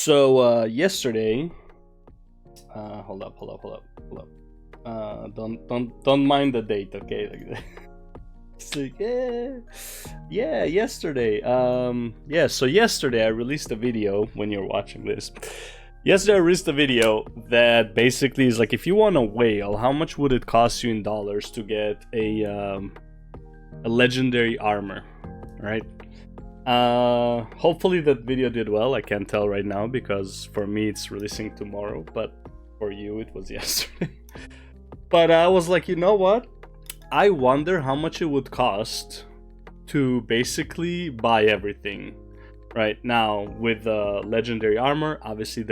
Yesterday, hold up. Don't mind the date, okay? Like, it's like, yeah, yesterday. So yesterday I released a video when you're watching this. Yesterday I released a video that basically is like, if you want a whale, how much would it cost you in dollars to get a legendary armor, right? Hopefully that video did well. I can't tell right now because for me it's releasing tomorrow, but for you it was yesterday. But I was like, you know what? I wonder how much it would cost to basically buy everything. Right now with legendary armor, obviously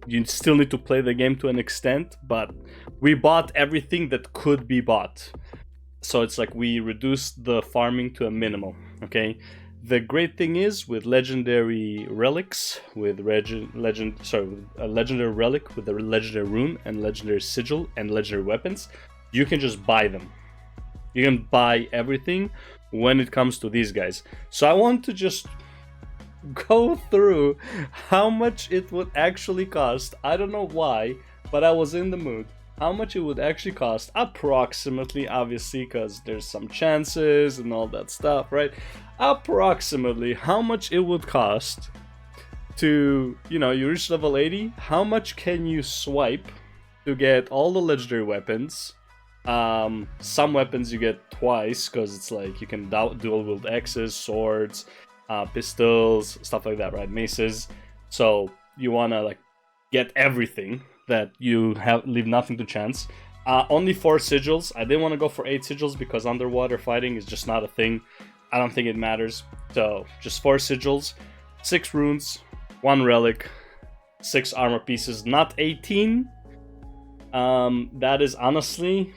you still need to play the game to an extent, but we bought everything that could be bought. So it's like we reduced the farming to a minimum, okay? The great thing is with legendary relics, with a legendary relic with a legendary rune and legendary sigil and legendary weapons, you can just buy them. You can buy everything when it comes to these guys. So I want to just go through how much it would actually cost. I don't know why, but I was in the mood. How much it would actually cost, approximately, obviously, because there's some chances and all that stuff, right? Approximately how much it would cost to, you reach level 80, how much can you swipe to get all the legendary weapons? Some weapons you get twice, because it's like you can dual wield axes, swords, pistols, stuff like that, right? Maces. So you want to like get everything that you leave nothing to chance. Only 4 sigils. I didn't want to go for 8 sigils because underwater fighting is just not a thing. I don't think it matters. So just 4 sigils, 6 runes, 1 relic, 6 armor pieces, not 18. That is honestly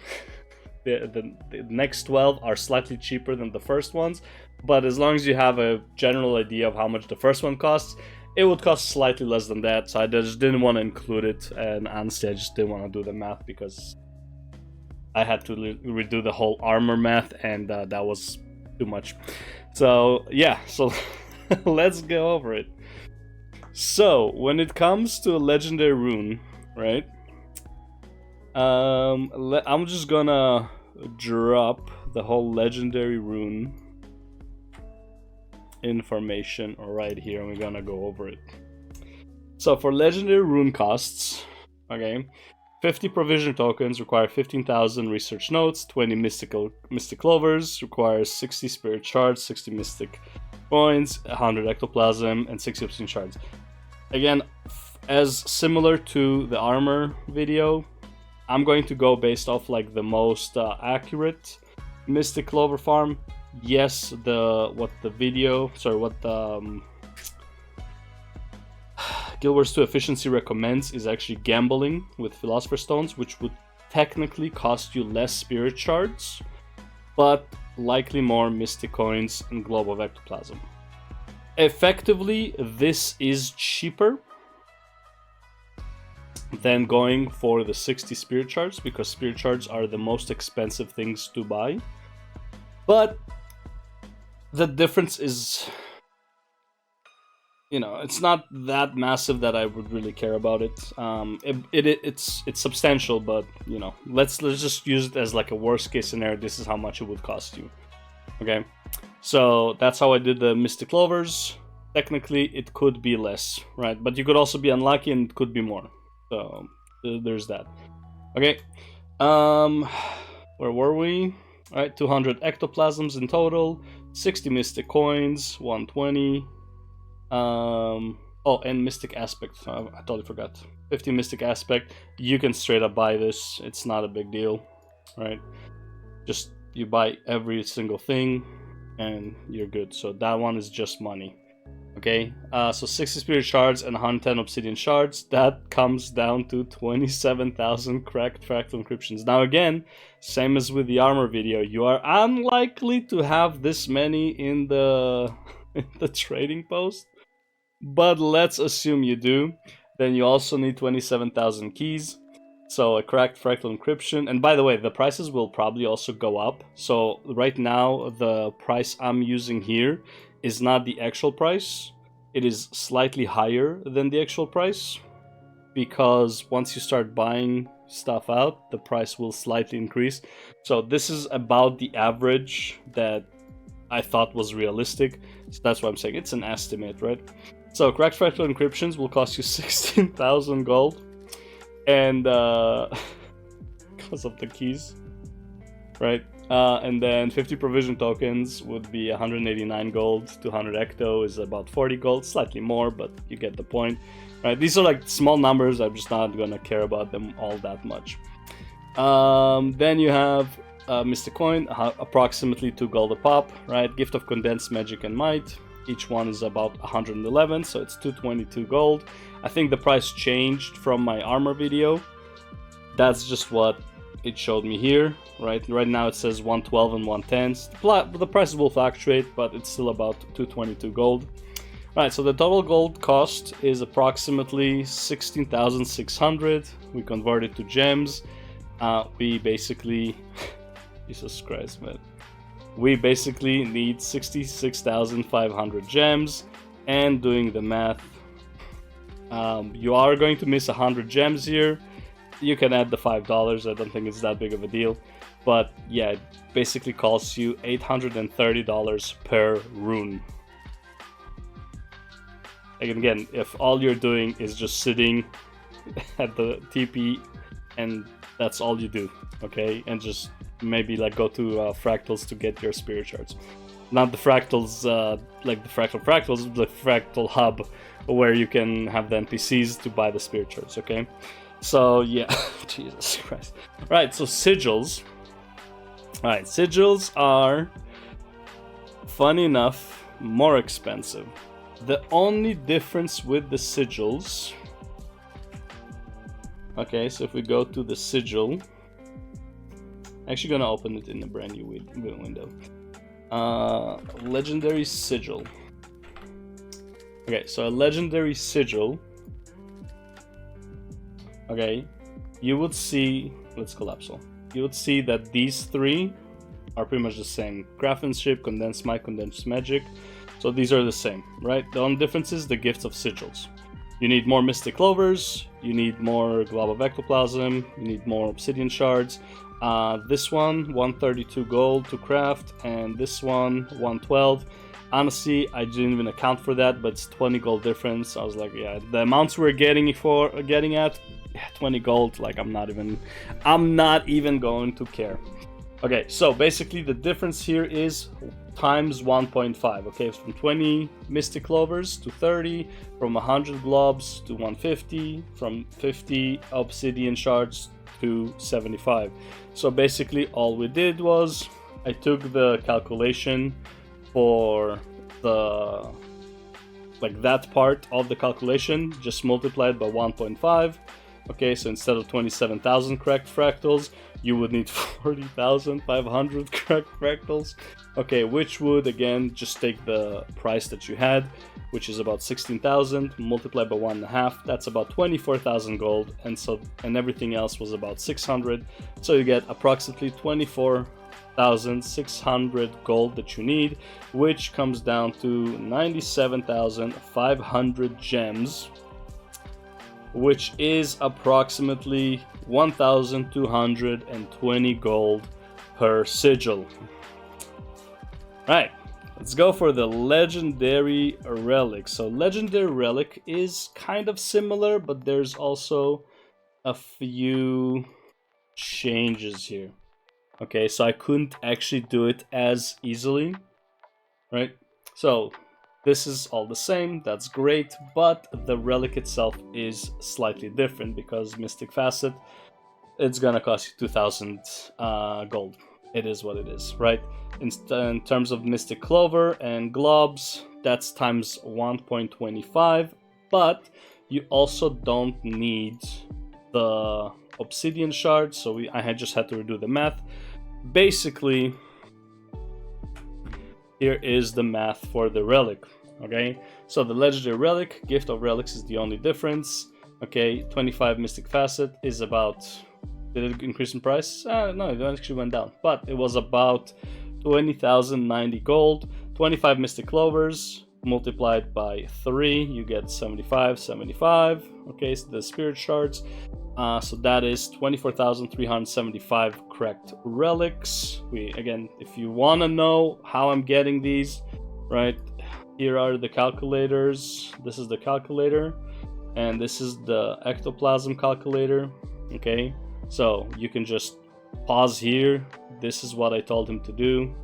the next 12 are slightly cheaper than the first ones, but as long as you have a general idea of how much the first one costs, it would cost slightly less than that. So I just didn't want to include it, and honestly I just didn't want to do the math because I had to redo the whole armor math, and that was too much. So yeah, so let's go over it. So when it comes to a legendary rune, right? I'm just gonna drop the whole legendary rune information right here, and we're gonna go over it. So for legendary rune costs, okay, 50 provision tokens require 15,000 research notes, 20 mystic clovers requires 60 spirit shards, 60 mystic coins, 100 ectoplasm, and 60 obsidian shards. Again, as similar to the armor video, I'm going to go based off like the most accurate mystic clover farm. Yes, what the Guild Wars 2 efficiency recommends is actually gambling with philosopher stones, which would technically cost you less spirit shards, but likely more mystic coins and globe of ectoplasm. Effectively, this is cheaper than going for the 60 spirit shards, because spirit shards are the most expensive things to buy. But the difference is, it's not that massive that I would really care about it. It's substantial, but let's just use it as like a worst case scenario. This is how much it would cost you. Okay, so that's how I did the mystic clovers. Technically, it could be less, right? But you could also be unlucky, and it could be more. So there's that. Okay, where were we? All right, 200 ectoplasms in total, 60 mystic coins, 120. And mystic aspect. I totally forgot. 50 mystic aspect. You can straight up buy this. It's not a big deal, right? Just you buy every single thing, and you're good. So that one is just money. Okay, so 60 spirit shards and 110 obsidian shards. That comes down to 27,000 cracked fractal encryptions. Now again, same as with the armor video, you are unlikely to have this many in the trading post, but let's assume you do. Then you also need 27,000 keys. So a cracked fractal encryption. And by the way, the prices will probably also go up. So right now, the price I'm using here is not the actual price. it is slightly higher than the actual price, because once you start buying stuff out, the price will slightly increase. So this is about the average that I thought was realistic. So that's why I'm saying it's an estimate, right? So cracked fractal encryptions will cost you 16,000 gold, and because of the keys, right? And then 50 provision tokens would be 189 gold. 200 ecto is about 40 gold, slightly more, but you get the point, right? These are like small numbers. I'm just not gonna care about them all that much. Then you have Mystic Coin, approximately 2 gold a pop, right? Gift of Condensed Magic and Might. Each one is about 111, so it's 222 gold. I think the price changed from my armor video. That's just what it showed me here, right? Right now it says 112 and 110. The prices will fluctuate, but it's still about 222 gold. Right, so the total gold cost is approximately 16,600. We convert it to gems. We basically... Jesus Christ, man. We basically need 66,500 gems, and doing the math, you are going to miss 100 gems here. You can add the $5, I don't think it's that big of a deal, but yeah, it basically costs you $830 per rune. And again, if all you're doing is just sitting at the TP and that's all you do, okay, and just maybe like go to fractals to get your spirit shards. Not the fractals, like the fractals, the fractal hub where you can have the NPCs to buy the spirit shards, okay? So yeah, Jesus Christ. Right, so sigils. Alright, sigils are, funny enough, more expensive. The only difference with the sigils... Okay, so if we go to the sigil... Actually gonna open it in a brand new window. Legendary sigil. Okay, so a legendary sigil. Okay, you would see, let's collapse all. You would see that these three are pretty much the same. Craftsmanship, condensed might, condensed magic. So these are the same, right? The only difference is the gifts of sigils. You need more mystic clovers, you need more glob of ectoplasm, you need more obsidian shards. This one, 132 gold to craft, and this one, 112. Honestly, I didn't even account for that, but it's 20 gold difference. I was like, yeah, the amounts we're getting at, 20 gold, like I'm not even going to care. Okay, so basically the difference here is times 1.5. Okay, from 20 mystic clovers to 30, from 100 globs to 150, from 50 obsidian shards to 75. So basically all we did was I took the calculation for the that part of the calculation, just multiplied by 1.5. Okay, so instead of 27,000 cracked fractals, you would need 40,500 cracked fractals. Okay, which would again just take the price that you had, which is about 16,000, multiplied by 1.5. That's about 24,000 gold, and everything else was about 600. So you get approximately 24,600 gold that you need, which comes down to 97,500 gems, which is approximately 1,220 gold per sigil. Right, let's go for the legendary relic. So legendary relic is kind of similar, but there's also a few changes here. Okay, so I couldn't actually do it as easily, right? So this is all the same, that's great, but the relic itself is slightly different because Mystic Facet, it's gonna cost you 2,000 gold. It is what it is, right? In terms of Mystic Clover and Globs, that's times 1.25, but you also don't need the Obsidian Shard, so I just had to redo the math. Basically, here is the math for the relic, okay? So the legendary relic, gift of relics is the only difference, okay? 25 Mystic Facet is about, did it increase in price? No, it actually went down, but it was about 20,090 gold. 25 Mystic Clovers multiplied by 3, you get 75. Okay, so the spirit shards. So that is 24,375 correct relics. Again, if you want to know how I'm getting these, right, here are the calculators. This is the calculator, and this is the ectoplasm calculator. Okay, so you can just pause here. This is what I told him to do.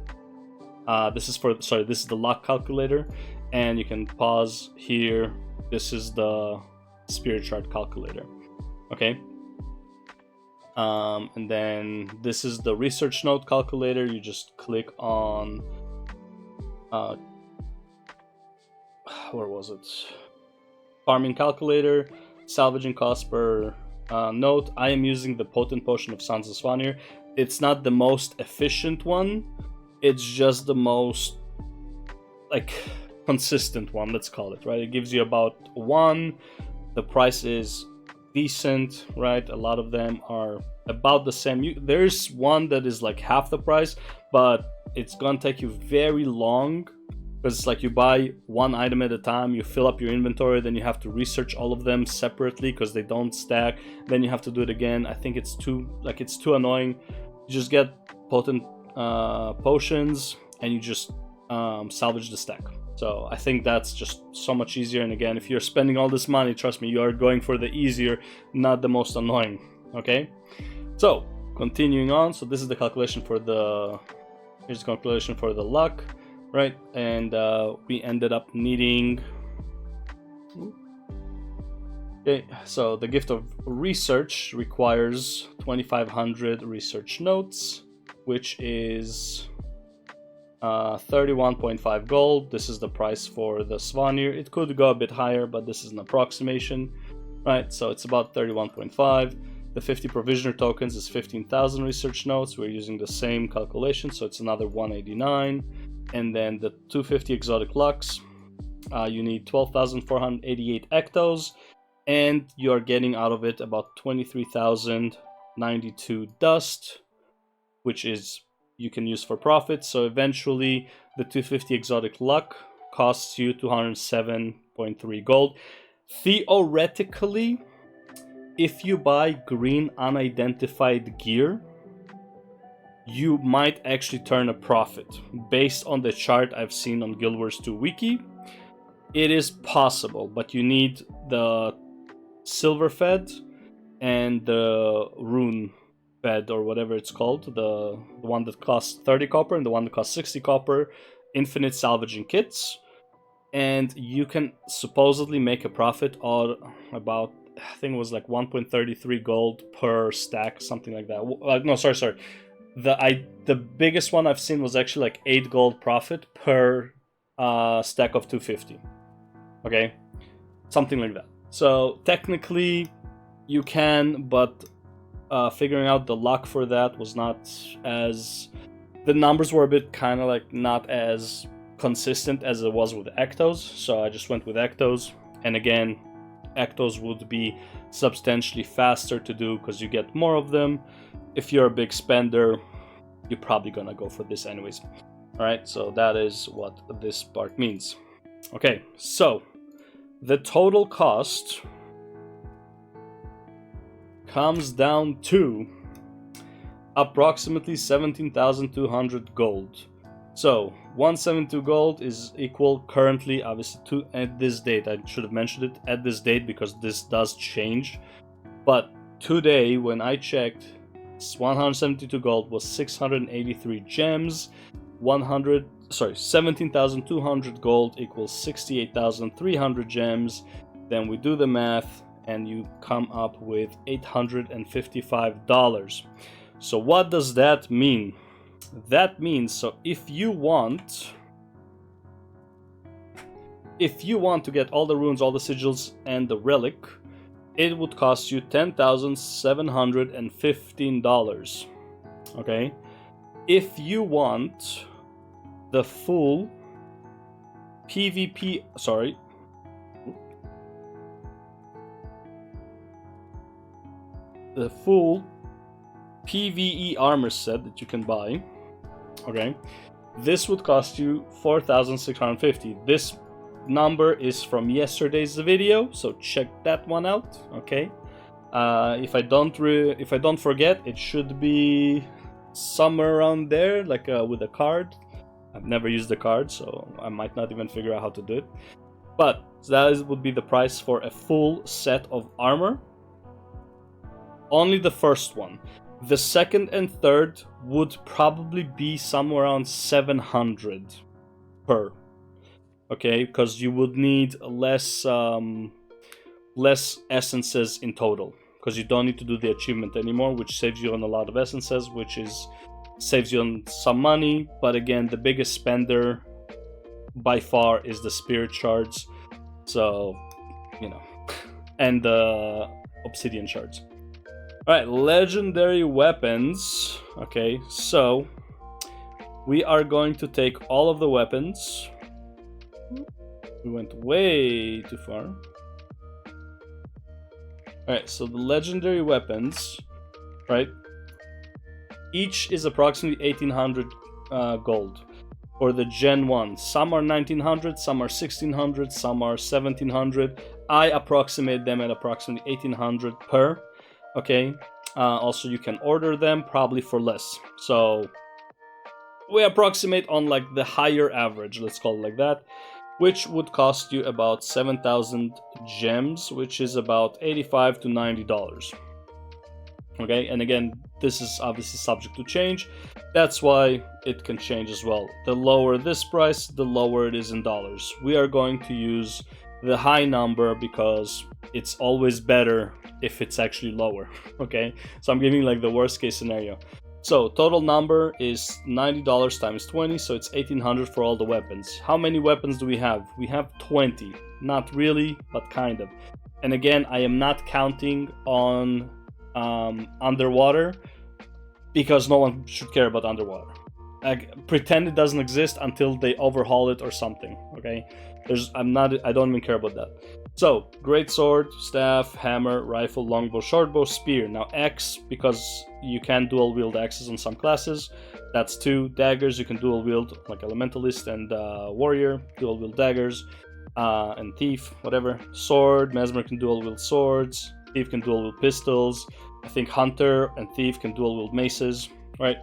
This is the luck calculator, and you can pause here. This is the spirit shard calculator. Okay, and then this is the research node calculator. You just click on where was it? Farming calculator, salvaging cost per node. I am using the potent potion of Sons of Svanir. It's not the most efficient one. It's just the most consistent one, let's call it, right? It gives you about 1. The price is decent, right? A lot of them are about the same. There's one that is like half the price, but it's gonna take you very long, because it's like you buy one item at a time, you fill up your inventory, then you have to research all of them separately because they don't stack, then you have to do it again. I think it's too annoying. You just get potent potions and you just salvage the stack. So I think that's just so much easier. And again, if you're spending all this money, trust me, you are going for the easier, not the most annoying. Okay, so continuing on. So this is the calculation for the luck, right? And we ended up needing, okay, so the gift of research requires 2,500 research notes, which is 31.5 gold. This is the price for the Svanir. It could go a bit higher, but this is an approximation, right? So it's about 31.5. The 50 provisioner tokens is 15,000 research notes. We're using the same calculation, so it's another 189. And then the 250 exotic lux, you need 12,488 ectos, and you're getting out of it about 23,092 dust, which is you can use for profit. So eventually the 250 exotic luck costs you 207.3 gold. Theoretically, if you buy green unidentified gear, you might actually turn a profit. Based on the chart I've seen on Guild Wars 2 wiki, it is possible, but you need the silver fed and the rune fed, or whatever it's called, the one that costs 30 copper and the one that costs 60 copper, infinite salvaging kits, and you can supposedly make a profit of about, I think it was like 1.33 gold per stack, something like that. No, sorry. The biggest one I've seen was actually like 8 gold profit per stack of 250. Okay, something like that. So technically you can, but figuring out the luck for that was not as, the numbers were a bit kind of like not as consistent as it was with Ectos, so I just went with Ectos. And again, Ectos would be substantially faster to do because you get more of them. If you're a big spender, you're probably gonna go for this anyways. Alright, so that is what this part means. Okay, so the total cost comes down to approximately 17,200 gold. So 172 gold is equal currently, obviously, to, at this date, I should have mentioned it at this date because this does change, but today when I checked, 172 gold was 683 gems. 17,200 gold equals 68,300 gems. Then we do the math and you come up with $855. So what does that mean? That means, so if you want to get all the runes, all the sigils, and the relic, it would cost you $10,715. Okay? If you want the full PvP, the full PvE armor set that you can buy, okay, this would cost you 4,650. This number is from yesterday's video, so check that one out. Okay. If I don't forget, it should be somewhere around there, like with a card. I've never used the card, so I might not even figure out how to do it. But would be the price for a full set of armor. Only the first one. The second and third would probably be somewhere around 700 per. Okay, because you would need less essences in total, because you don't need to do the achievement anymore, which saves you on a lot of essences, saves you on some money. But again, the biggest spender by far is the spirit shards, so you know, and the obsidian shards. All right, legendary weapons. Okay, so we are going to take all of the weapons. We went way too far. Alright, so the legendary weapons, right? Each is approximately 1800 gold for the Gen 1. Some are 1900, some are 1600, some are 1700. I approximate them at approximately 1800 per. Okay, also you can order them probably for less. So we approximate on like the higher average, let's call it like that, which would cost you about 7,000 gems, which is about $85 to $90. Okay, and again, this is obviously subject to change. That's why it can change as well. The lower this price, the lower it is in dollars. We are going to use the high number because it's always better if it's actually lower. Okay, so I'm giving like the worst case scenario. So total number is $90 times 20, so it's 1800 for all the weapons. How many weapons do we have? We have 20. Not really, but kind of. And again, I am not counting on underwater, because no one should care about underwater. Pretend it doesn't exist until they overhaul it or something. Okay, I don't even care about that. So great sword, staff, hammer, rifle, longbow, shortbow, spear. Now X, because you can dual wield axes on some classes. That's 2 daggers. You can dual wield like elementalist and warrior. Dual wield daggers and thief, whatever. Sword, mesmer can dual wield swords. Thief can dual wield pistols. I think hunter and thief can dual wield maces. Right.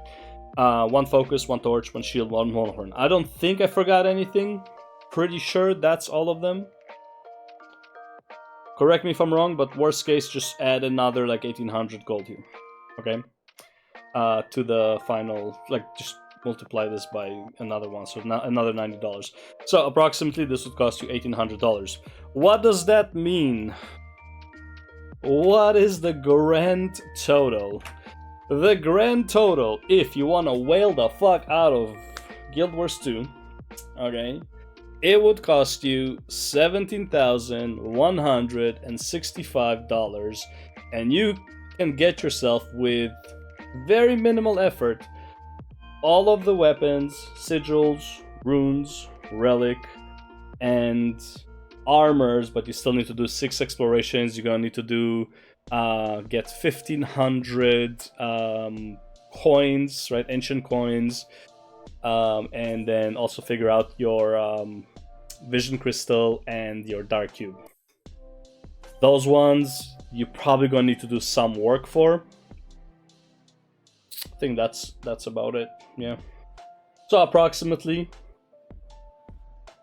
1 focus, 1 torch, 1 shield, 1 horn. I don't think I forgot anything. Pretty sure that's all of them. Correct me if I'm wrong, but worst case, just add another like 1800 gold here. Okay. To the final, like just multiply this by another one, so another $90. So approximately this would cost you $1800. What does that mean? What is the grand total? The grand total, if you want to whale the fuck out of Guild Wars 2, okay, it would cost you $17,165, and you can get yourself with very minimal effort all of the weapons, sigils, runes, relic, and armors, but you still need to do 6 explorations. You're gonna need to do get 1500 coins, right? Ancient coins, and then also figure out your vision crystal and your dark cube. Those ones you're probably gonna need to do some work for. I think that's about it. Yeah. So approximately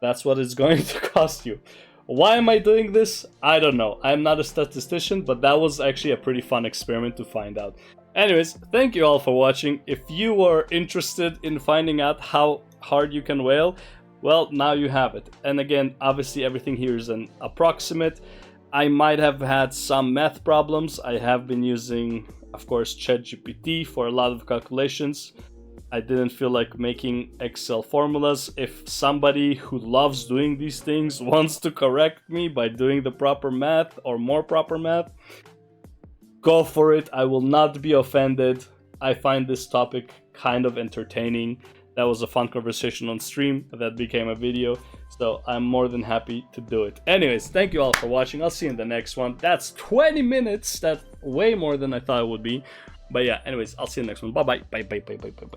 that's what it's going to cost you. Why am I doing this? I don't know. I'm not a statistician, but that was actually a pretty fun experiment to find out. Anyways, thank you all for watching. If you were interested in finding out how hard you can whale, well, now you have it. And again, obviously everything here is an approximate. I might have had some math problems. I have been using, of course, ChatGPT for a lot of calculations. I didn't feel like making Excel formulas. If somebody who loves doing these things wants to correct me by doing the proper math or more proper math, go for it. I will not be offended. I find this topic kind of entertaining. That was a fun conversation on stream that became a video, so I'm more than happy to do it. Anyways, thank you all for watching. I'll see you in the next one. That's 20 minutes. That's way more than I thought it would be. But yeah, anyways, I'll see you in the next one. Bye bye. Bye bye bye bye bye bye.